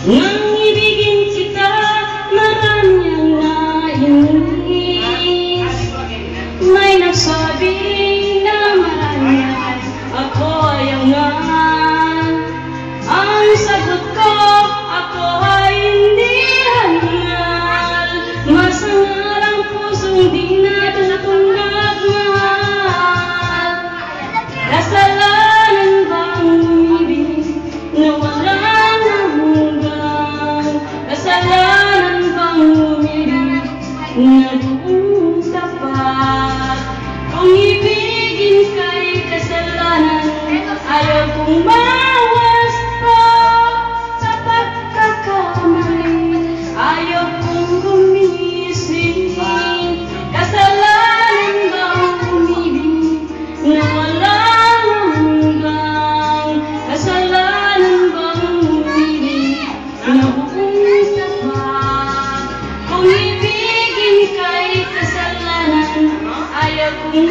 Nang ibigin kita, marami ang nainis. May nagsabing na marami, ako ayaw nga. Ang sagot ko, ako ay hindi hangal. Masangal ang pusong di natutunag mahal. Kasalanan bang umibig na walang hanggan? Kasalanan bang umibig na buong tapat? Kung ibigin kay kasalanan, ayaw kong bawas pa sa pagkakamali. Ayaw kong gumising. Kasalanan bang umibig na walang hanggan? Kasalanan bang umibig na buong tapat? Kung ibigin kay kasalanan, ayaw kong